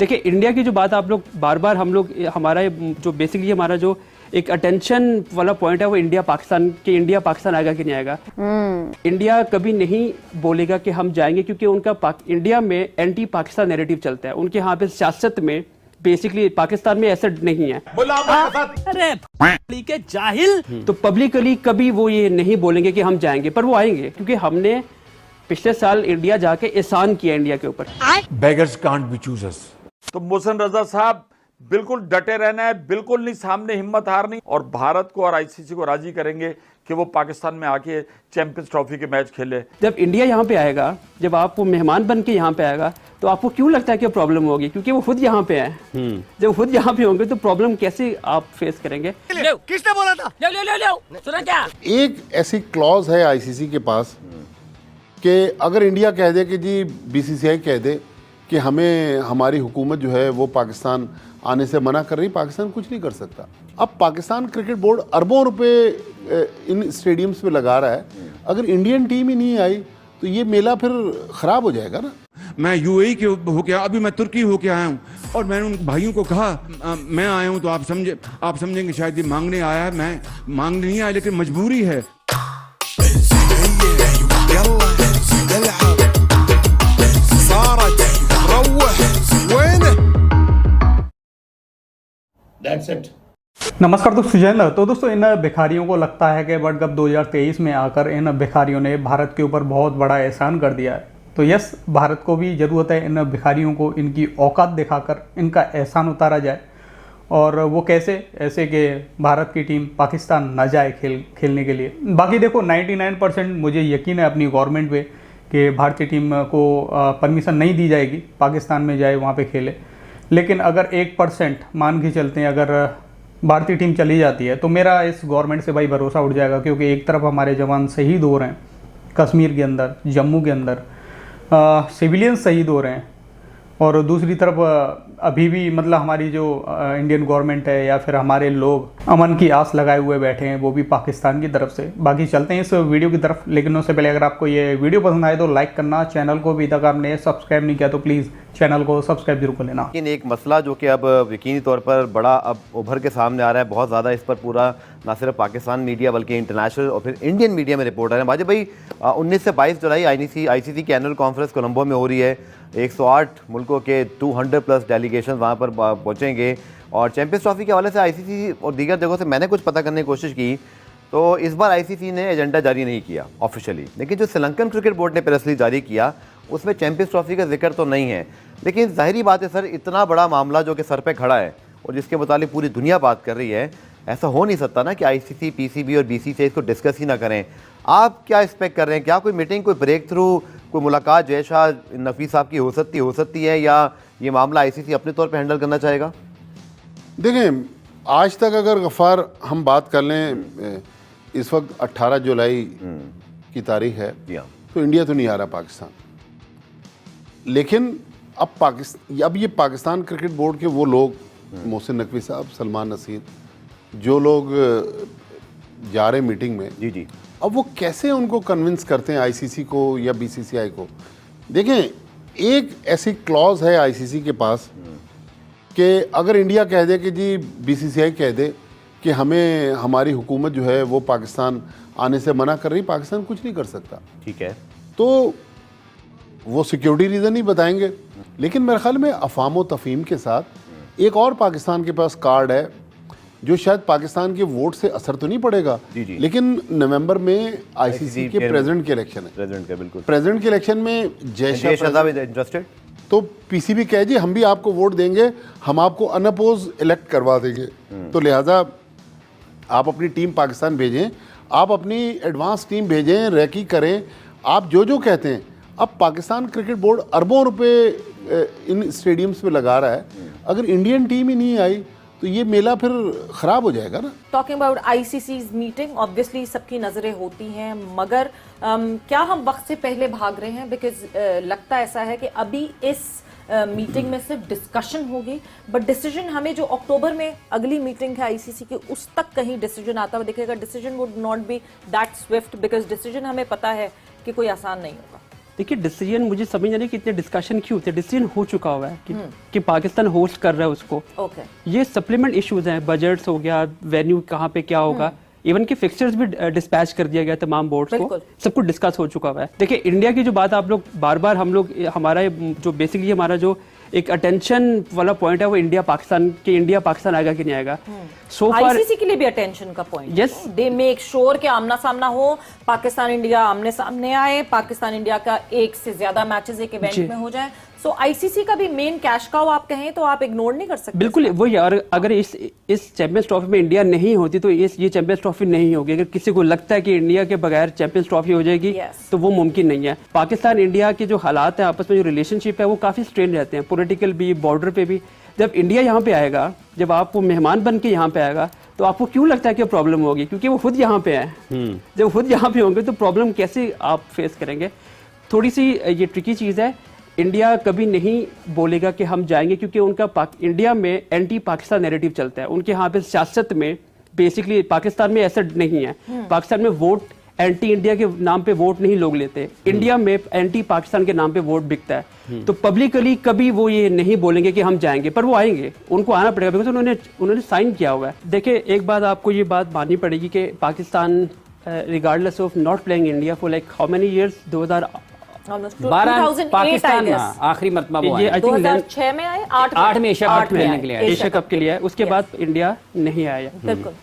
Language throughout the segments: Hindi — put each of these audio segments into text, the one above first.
देखिए, इंडिया की जो बात आप लोग बार बार हम लोग हमारा जो बेसिकली हमारा जो एक अटेंशन वाला पॉइंट है वो इंडिया पाकिस्तान आएगा कि नहीं आएगा। इंडिया कभी नहीं बोलेगा कि हम जाएंगे, क्योंकि उनका इंडिया में एंटी पाकिस्तान नैरेटिव चलता है। उनके यहाँ पे सियासत में बेसिकली पाकिस्तान में ऐसा नहीं है। अरे के जाहिल। तो पब्लिकली कभी वो ये नहीं बोलेंगे कि हम जाएंगे, पर वो आएंगे, क्योंकि हमने पिछले साल इंडिया जाके एहसान किया इंडिया के ऊपर। Beggars can't be choosers. तो मोहसिन रजा साहब बिल्कुल डटे रहना है, बिल्कुल नहीं सामने हिम्मत हारनी, और भारत को और आईसीसी को राजी करेंगे कि वो पाकिस्तान में आके चैंपियंस ट्रॉफी के मैच खेले। जब इंडिया यहाँ पे आएगा, जब आप वो मेहमान बन के यहाँ पे आएगा, तो आपको क्यों लगता है कि प्रॉब्लम होगी? क्योंकि वो खुद यहाँ पे है। जब खुद यहाँ पे होंगे तो प्रॉब्लम कैसे आप फेस करेंगे? किसने बोला था? ले सुना क्या? एक ऐसी क्लॉज है आईसीसी के पास कि अगर इंडिया कह दे कि जी बीसीसीआई कह दे कि हमें हमारी हुकूमत जो है वो पाकिस्तान आने से मना कर रही, पाकिस्तान कुछ नहीं कर सकता। अब पाकिस्तान क्रिकेट बोर्ड अरबों रुपए इन स्टेडियम्स पे लगा रहा है, अगर इंडियन टीम ही नहीं आई तो ये मेला फिर खराब हो जाएगा ना। मैं यूएई के होके, अभी मैं तुर्की होके आया हूँ, और मैंने उन भाइयों को कहा मैं आया हूँ तो आप समझेंगे शायद ये मांगने आया है। मैं मांगने नहीं आया, लेकिन मजबूरी है। नमस्कार दोस्तों, जय हिंद। तो दोस्तों, इन भिखारियों को लगता है कि वर्ल्ड कप 2023 में आकर इन भिखारियों ने भारत के ऊपर बहुत बड़ा एहसान कर दिया है। तो यस, भारत को भी ज़रूरत है इन भिखारियों को इनकी औकात दिखाकर इनका एहसान उतारा जाए। और वो कैसे? ऐसे कि भारत की टीम पाकिस्तान ना जाए खेलने के लिए। बाकी देखो, 99% मुझे यकीन है अपनी गवर्नमेंट पे कि भारतीय टीम को परमिशन नहीं दी जाएगी पाकिस्तान में जाए, वहाँ पे खेले। लेकिन अगर 1% मान के चलते हैं, अगर भारतीय टीम चली जाती है, तो मेरा इस गवर्नमेंट से भाई भरोसा उठ जाएगा। क्योंकि एक तरफ हमारे जवान शहीद हो रहे हैं कश्मीर के अंदर, जम्मू के अंदर सिविलियन शहीद हो रहे हैं, और दूसरी तरफ अभी भी मतलब हमारी जो इंडियन गवर्नमेंट है या फिर हमारे लोग अमन की आस लगाए हुए बैठे हैं, वो भी पाकिस्तान की तरफ से। बाकी चलते हैं इस वीडियो की तरफ, लेकिन उससे पहले अगर आपको ये वीडियो पसंद आए तो लाइक करना, चैनल को अभी तक आपने सब्सक्राइब नहीं किया तो प्लीज़ चैनल को सब्सक्राइब जरूर कर लेना। लेकिन एक मसला जो कि अब यकीनी तौर पर बड़ा अब उभर के सामने आ रहा है, बहुत ज़्यादा इस पर पूरा ना सिर्फ पाकिस्तान मीडिया बल्कि इंटरनेशनल और फिर इंडियन मीडिया में रिपोर्ट आ रहे हैं। बाजी भाई, 19 से 22 जुलाई आईसीसी की एनुअल कॉन्फ्रेंस कोलंबो में हो रही है। 108 मुल्कों के 200+ डेलीगेशन वहाँ पर पहुँचेंगे, और चैंपियंस ट्रॉफी के हवाले से आईसीसी और दीगर जगहों से मैंने कुछ पता करने की कोशिश की, तो इस बार आईसीसी ने एजेंडा जारी नहीं किया ऑफिशियली। लेकिन जो श्रीलंकन क्रिकेट बोर्ड ने प्रेस रिलीज जारी किया उसमें चैंपियंस ट्रॉफी का जिक्र तो नहीं है। लेकिन जाहिर बात है सर, इतना बड़ा मामला जो कि सर पे खड़ा है और जिसके मुतालिक पूरी दुनिया बात कर रही है, ऐसा हो नहीं सकता ना कि आईसीसी, पीसीबी और बीसीसीआई इसको डिस्कस ही ना करें। आप क्या एक्सपेक्ट कर रहे हैं? क्या कोई मीटिंग, कोई ब्रेक थ्रू, कोई मुलाकात जय शाह नफ़ी साहब की हो सकती है, या ये मामला आईसीसी अपने तौर पर हैंडल करना चाहेगा? देखें, आज तक अगर गफ़ार हम बात कर लें, इस वक्त 18 जुलाई की तारीख है, तो इंडिया तो नहीं आ रहा पाकिस्तान। लेकिन अब ये पाकिस्तान क्रिकेट बोर्ड के वो लोग, मोहसिन नकवी साहब, सलमान नसीर, जो लोग जा रहे मीटिंग में, जी, अब वो कैसे उनको कन्विंस करते हैं आईसीसी को या बीसीसीआई को? देखें, एक ऐसी क्लॉज है आईसीसी के पास कि अगर इंडिया कह दे कि जी बीसीसीआई कह दे कि हमें हमारी हुकूमत जो है वो पाकिस्तान आने से मना कर रही, पाकिस्तान कुछ नहीं कर सकता। ठीक है, तो वो सिक्योरिटी रीज़न ही बताएंगे। लेकिन मेरे ख्याल में अफाम व तफहीम के साथ एक और पाकिस्तान के पास कार्ड है, जो शायद पाकिस्तान के वोट से असर तो नहीं पड़ेगा, जी। लेकिन नवंबर में आईसीसी के प्रेसिडेंट के इलेक्शन है। प्रेसिडेंट के इलेक्शन में जय शाह इंटरेस्टेड, तो पीसीबी कहे जी हम भी आपको वोट देंगे, हम आपको अनअपोज इलेक्ट करवा देंगे। तो लिहाजा आप अपनी टीम पाकिस्तान भेजें, आप अपनी एडवांस टीम भेजें, रैकी करें, आप जो कहते हैं। अब पाकिस्तान क्रिकेट बोर्ड अरबों रुपए इन स्टेडियम्स पे लगा रहा है, अगर इंडियन टीम ही नहीं आई तो ये मेला फिर खराब हो जाएगा ना। टॉकिंग अबाउट आईसीसी's मीटिंग, ऑब्वियसली सबकी नज़रें होती हैं, मगर क्या हम वक्त से पहले भाग रहे हैं? बिकॉज लगता ऐसा है कि अभी इस मीटिंग में सिर्फ डिस्कशन होगी, बट डिसीजन हमें जो अक्टूबर में अगली मीटिंग है आईसीसी की, उस तक कहीं डिसीजन आता हुआ दिखेगा। Decision would not be that Swift, because decision हमें पता है कि कोई आसान नहीं होगा। देखिए डिसीजन मुझे समझ नहीं कि इतने डिस्कशन क्यों थे, डिसीजन हो चुका हुआ है कि पाकिस्तान होस्ट कर रहा है उसको। ओके, ये सप्लीमेंट इश्यूज हैं, बजट्स हो गया, वेन्यू कहाँ पे क्या होगा, इवन के फिक्सचर्स भी डिस्पैच कर दिया गया तमाम बोर्ड्स को, सब कुछ डिस्कस हो चुका हुआ है। देखिए इंडिया की जो बात आप लोग बार बार हम लोग हमारा जो बेसिकली हमारा जो एक अटेंशन वाला पॉइंट है वो इंडिया पाकिस्तान आएगा कि नहीं आएगा। सो फार आईसीसी के लिए भी अटेंशन का point, yes, they make sure कि आमना सामना हो, पाकिस्तान इंडिया आमने सामने आए, पाकिस्तान इंडिया का एक से ज्यादा मैचेस एक इवेंट में हो जाए। सो आईसीसी का भी मेन कैश काउ आप कहें तो आप इग्नोर नहीं कर सकते। बिल्कुल वही, और अगर इस चैंपियंस ट्रॉफी में इंडिया नहीं होती तो ये चैंपियंस ट्रॉफी नहीं होगी। अगर किसी को लगता है कि इंडिया के बगैर चैंपियंस ट्रॉफी हो जाएगी तो वो मुमकिन नहीं है। पाकिस्तान इंडिया के जो हालात है, आपस में जो रिलेशनशिप है वो काफी स्ट्रेन रहते हैं, पॉलिटिकल भी, बॉर्डर पे भी। जब इंडिया यहाँ पे आएगा, जब आप वो मेहमान बन के यहाँ पे आएगा तो आपको क्यों लगता है कि प्रॉब्लम होगी? क्योंकि वो खुद यहाँ पे है। जब खुद यहाँ पे होंगे तो प्रॉब्लम कैसे आप फेस करेंगे? थोड़ी सी ये ट्रिकी चीज़ है। इंडिया कभी नहीं बोलेगा कि हम जाएंगे, क्योंकि उनका इंडिया में एंटी पाकिस्तान नैरेटिव चलता है। उनके यहाँ पे सियासत में बेसिकली, पाकिस्तान में ऐसा नहीं है। पाकिस्तान में वोट एंटी इंडिया के नाम पे वोट नहीं लोग लेते, इंडिया में एंटी पाकिस्तान के नाम पे वोट बिकता है। तो पब्लिकली कभी वो ये नहीं बोलेंगे कि हम जाएंगे, पर वो आएंगे, उनको आना पड़ेगा, बिकॉज उन्होंने साइन किया हुआ है। देखिए एक बात आपको ये बात माननी पड़ेगी कि Pakistan regardless of not playing India for like how many years, 12 Pakistan आखिरी मरतबा वो आया, 2006 में आए, 8 में एशिया कप खेलने के लिए आए। एशिया कप के लिए, उसके बाद इंडिया नहीं आया।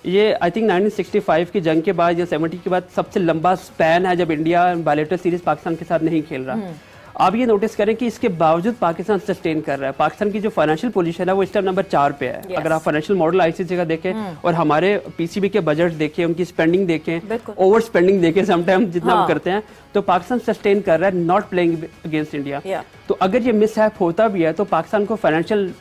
ये आई थिंक 1965 की जंग के बाद या 70 के बाद सबसे लंबा स्पैन है जब इंडिया बायलैटरल सीरीज पाकिस्तान के साथ नहीं खेल रहा। आप ये नोटिस करें कि इसके बावजूद पाकिस्तान सस्टेन कर रहा है। पाकिस्तान की जो फाइनेंशियल पोजीशन है वो इस टाइम नंबर 4 पे है। अगर आप फाइनेंशियल मॉडल आईसीसी का देखें और हमारे पीसीबी के बजट देखें, उनकी स्पेंडिंग देखें, ओवर स्पेंडिंग देखें समटाइम जितना हम करते हैं, तो पाकिस्तान सस्टेन कर रहा है, नॉट प्लेइंग अगेंस्ट इंडिया। तो अगर ये मिसहैप होता भी है तो पाकिस्तान को फाइनेंशियल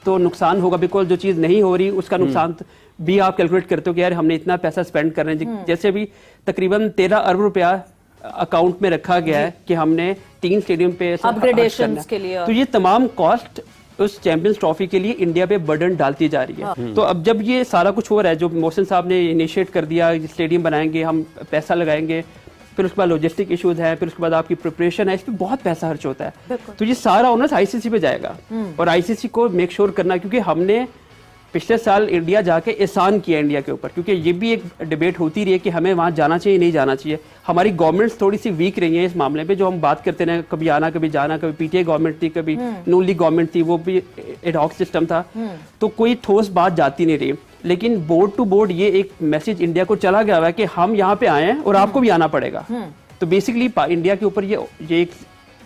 तो नुकसान होगा, बिकॉज जो चीज़ नहीं हो रही उसका नुकसान भी आप कैलकुलेट करते हो कि यार हमने इतना पैसा स्पेंड कर रहे हैं। जैसे अभी तकरीबन 13 अरब रुपया अकाउंट में रखा गया है कि हमने 3 स्टेडियम पे अपग्रेडेशंस के लिए, तो ये तमाम कॉस्ट उस चैंपियंस ट्रॉफी के लिए इंडिया पे बर्डन डालती जा रही है। तो अब जब ये सारा कुछ हो रहा है, जो मोहसिन साहब ने इनिशिएट कर दिया, स्टेडियम बनाएंगे, हम पैसा लगाएंगे, फिर उसके बाद लॉजिस्टिक इश्यूज है, फिर उसके बाद आपकी प्रिपरेशन है, इस पर बहुत पैसा खर्च होता है। तो ये सारा ओनर्स आईसीसी पे जाएगा और आईसीसी को मेक श्योर करना, क्योंकि हमने पिछले साल इंडिया जाके एहसान किया इंडिया के ऊपर, क्योंकि ये भी एक डिबेट होती रही है कि हमें वहाँ जाना चाहिए नहीं जाना चाहिए। हमारी गवर्नमेंट्स थोड़ी सी वीक रही हैं इस मामले पे, जो हम बात करते रहे, कभी आना कभी जाना, कभी पीटीआई गवर्नमेंट थी, कभी नून लीग गवर्नमेंट थी, वो भी एड हॉक सिस्टम था, तो कोई ठोस बात जाती नहीं रही। लेकिन बोर्ड टू बोर्ड ये एक मैसेज इंडिया को चला गया है कि हम यहाँ पे आए हैं और आपको भी आना पड़ेगा। तो बेसिकली इंडिया के ऊपर ये एक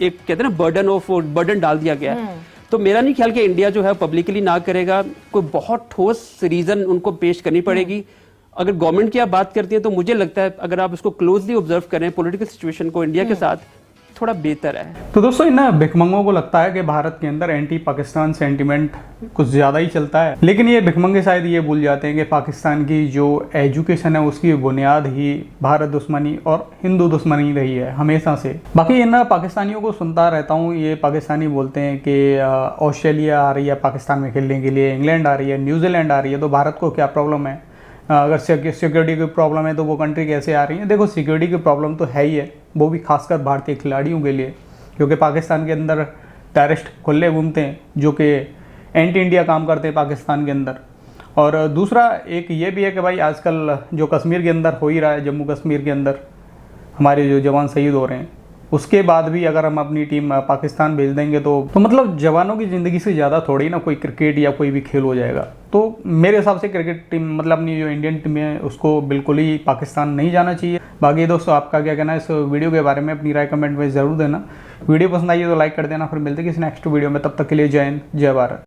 कहते हैं ना बर्डन डाल दिया गया है। तो मेरा नहीं ख्याल कि इंडिया जो है पब्लिकली ना करेगा, कोई बहुत ठोस रीजन उनको पेश करनी पड़ेगी। अगर गवर्नमेंट की आप बात करती है तो मुझे लगता है अगर आप इसको क्लोजली ऑब्जर्व करें पॉलिटिकल सिचुएशन को इंडिया के साथ, थोड़ा बेहतर है। तो दोस्तों इन भिखमंगों को लगता है कि भारत के अंदर एंटी पाकिस्तान सेंटिमेंट कुछ ज़्यादा ही चलता है, लेकिन ये भिखमंगे शायद ये भूल जाते हैं कि पाकिस्तान की जो एजुकेशन है उसकी बुनियाद ही भारत दुश्मनी और हिंदू दुश्मनी रही है हमेशा से। बाकी इन पाकिस्तानियों को सुनता रहता हूँ, ये पाकिस्तानी बोलते हैं कि ऑस्ट्रेलिया आ रही है पाकिस्तान में खेलने के लिए, इंग्लैंड आ रही है, न्यूजीलैंड आ रही है, तो भारत को क्या प्रॉब्लम है? अगर सिक्योरिटी की प्रॉब्लम है तो वो कंट्री कैसे आ रही है? देखो सिक्योरिटी की प्रॉब्लम तो है ही है, वो भी खासकर भारतीय खिलाड़ियों के लिए, क्योंकि पाकिस्तान के अंदर टेररिस्ट खुले घूमते हैं जो कि एंटी इंडिया काम करते हैं पाकिस्तान के अंदर। और दूसरा एक ये भी है कि भाई आजकल जो कश्मीर के अंदर हो ही रहा है, जम्मू कश्मीर के अंदर हमारे जो जवान शहीद हो रहे हैं, उसके बाद भी अगर हम अपनी टीम पाकिस्तान भेज देंगे तो मतलब जवानों की ज़िंदगी से ज़्यादा थोड़ी ना कोई क्रिकेट या कोई भी खेल हो जाएगा। तो मेरे हिसाब से क्रिकेट टीम मतलब अपनी जो इंडियन टीम है उसको बिल्कुल ही पाकिस्तान नहीं जाना चाहिए। बाकी दोस्तों आपका क्या कहना है इस वीडियो के बारे में, अपनी राय कमेंट में ज़रूर देना। वीडियो पसंद आई है तो लाइक कर देना, फिर मिलते किसी नेक्स्ट वीडियो में, तब तक के लिए जय हिंद जय भारत।